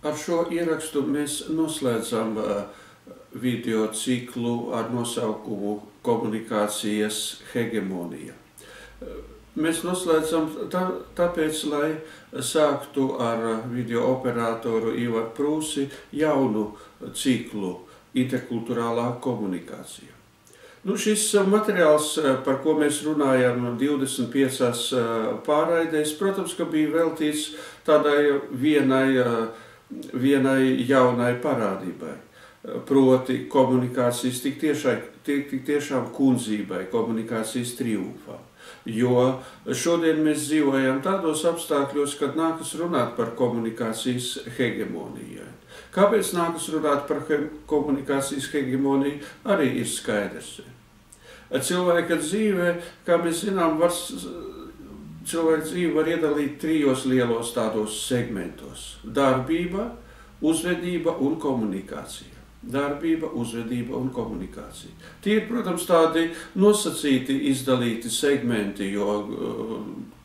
Ar šo ierakstu mēs noslēdzam video ciklu ar nosaukumu Komunikācijas hegemonija. Mēs noslēdzam tāpēc, lai sāktu ar video operatoru Ivaru Prūsi jaunu ciklu interkulturālā komunikācija. Šis materiāls, par ko mēs runājam 25 pārraidēs, protams, ka bija veltīts tādai vienai jaunai parādībai, proti komunikācijas tik tiešām kundzībai, komunikācijas triumfā. Jo šodien mēs dzīvojam tādos apstākļos, kad nākas runāt par komunikācijas hegemoniju. Kāpēc nākas runāt par komunikācijas hegemoniju, arī ir skaidrs. Cilvēka dzīve, kā mēs zinām, cilvēka dzīve var iedalīt trijos lielos tādos segmentos – darbība, uzvedība un komunikācija. Darbība, uzvedība un komunikācija. Tie ir, protams, tādi nosacīti izdalīti segmenti, jo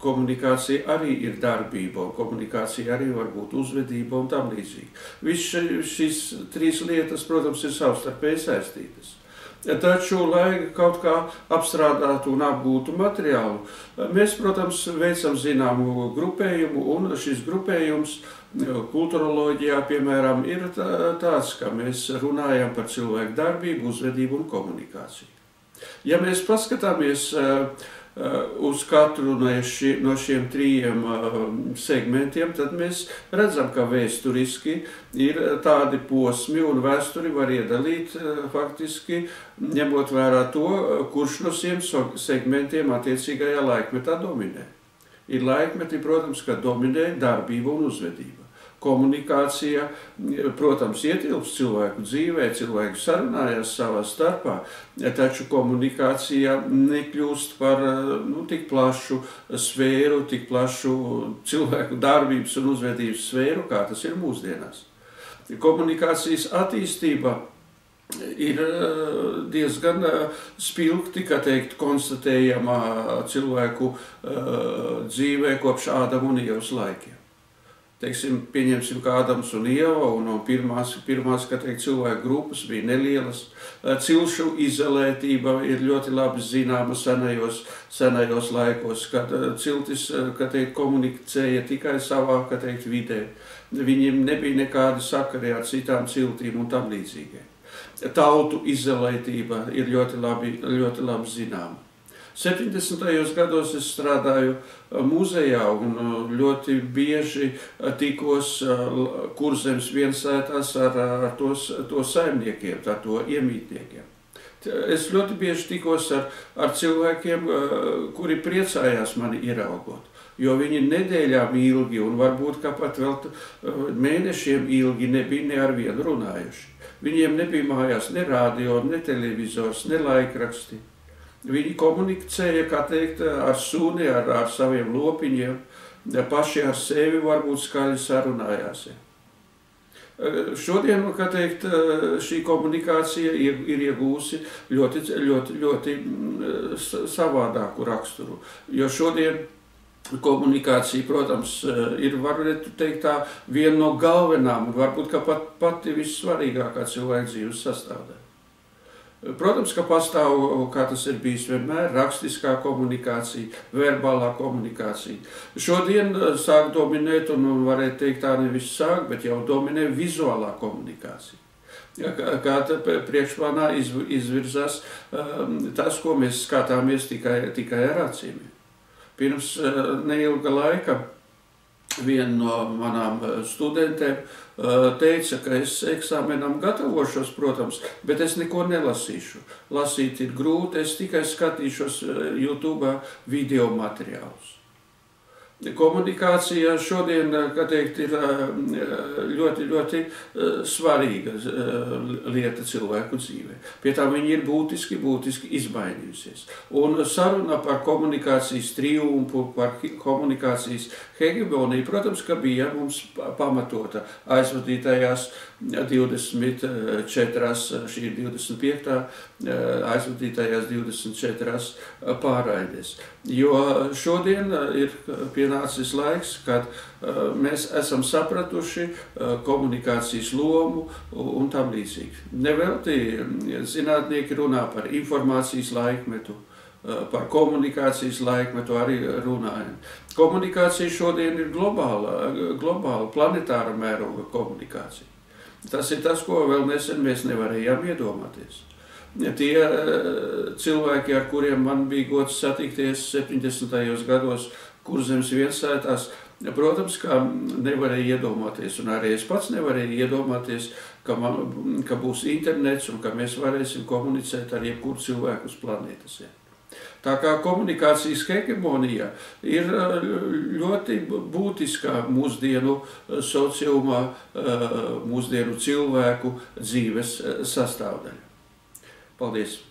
komunikācija arī ir darbība, un komunikācija arī var būt uzvedība un tam līdzīgi. Visas šīs trīs lietas, protams, ir savstarpēji saistītas. Taču, lai kaut kā apstrādātu un apgūtu materiālu, mēs, protams, veicam zināmu grupējumu, un šis grupējums kulturoloģijā, piemēram, ir tāds, ka mēs runājam par cilvēku darbību, uzvedību un komunikāciju. Ja mēs paskatāmies uz katru no šiem trījiem segmentiem, tad mēs redzam, ka vēsturiski ir tādi posmi, un vēsturi var iedalīt faktiski, ņemot vērā to, kurš no šiem segmentiem attiecīgajā laikmetā dominē. Ir laikmeti, protams, ka dominē darbība un uzvedība. Komunikācija, protams, ietilpst cilvēku dzīvē, cilvēku sarunājās savā starpā, taču komunikācija nekļūst par tik plašu sfēru, tik plašu cilvēku darbības un uzvedības sfēru, kā tas ir mūsdienās. Komunikācijas attīstība ir diezgan spilgti, kā teikt, konstatējama cilvēku dzīvē kopš Ādama un Ievas laikiem. Pieņemsim, kā Ādams un Ieva, un pirmās, kā teikt, cilvēku grupas bija nelielas. Cilšu izolētība ir ļoti labi zināma senajos laikos, kad ciltis, kā teikt, komunicēja tikai savā, kā teikt, vidē. Viņiem nebija nekādi sakari ar citām ciltīm un tam līdzīgai. Tautu izolētība ir ļoti labi zināma. 70. gados es strādāju muzejā un ļoti bieži tikos Kurzemes viensētās ar to saimniekiem, ar to iemītniekiem. Es ļoti bieži tikos ar cilvēkiem, kuri priecājās mani ieraugot, jo viņi nedēļām ilgi un varbūt kā pat vēl mēnešiem ilgi nebija ne ar vienu runājuši. Viņiem nebija mājās ne radio, ne televizors, ne laikraksti. Viņi komunicēja, kā teikt, ar suni, ar saviem lopiņiem, paši ar sevi varbūt skaļi sarunājās. Šodien, kā teikt, šī komunikācija ir iegūsi ļoti savādāku raksturu, jo šodien komunikācija, protams, ir, varētu teikt, tā viena no galvenām, varbūt kā pati vissvarīgākā cilvēka dzīves sastāvdaļa. Protams, ka pastāv, kā tas ir bijis vienmēr, rakstiskā komunikācija, verbālā komunikācija. Šodien sāk dominēt, un varētu teikt tā nevis sāk, bet jau dominē vizuālā komunikācija. Kā priekšplānā izvirzās tas, ko mēs skatāmies tikai ar acīm. Pirms neilga laika viena no manām studentēm teica, ka es eksāmenam gatavošos, protams, bet es neko nelasīšu. Lasīt ir grūti, es tikai skatīšos YouTube video materiālus. Komunikācija šodien, kā teikt, ir ļoti svarīga lieta cilvēku dzīvē. Pie tā viņi ir būtiski izmainījusies. Un saruna par komunikācijas triumfu, par komunikācijas hegemoniju, protams, ka bija mums pamatota aizvadītajās 24, šī ir 25. aizvadītajās 24 pārraides. Jo šodien ir pienācis laiks, kad mēs esam sapratuši komunikācijas lomu un tam līdzīgi. Nevelti zinātnieki runā par informācijas laikmetu, par komunikācijas laikmetu arī runājam. Komunikācija šodien ir globāla planetāra mēroga komunikācija. Tas ir tas, ko vēl nesen mēs nevarējām iedomāties. Tie cilvēki, ar kuriem man bija gods satikties 70. gados Kurzemes viensētās, protams, ka nevarēja iedomāties, un arī es pats nevarēju iedomāties, ka būs internets un ka mēs varēsim komunicēt ar jebkuru cilvēku uz planētas. Tā kā komunikācijas hegemonija ir ļoti būtiska mūsdienu sociumā, mūsdienu cilvēku dzīves sastāvdaļa. Paldies!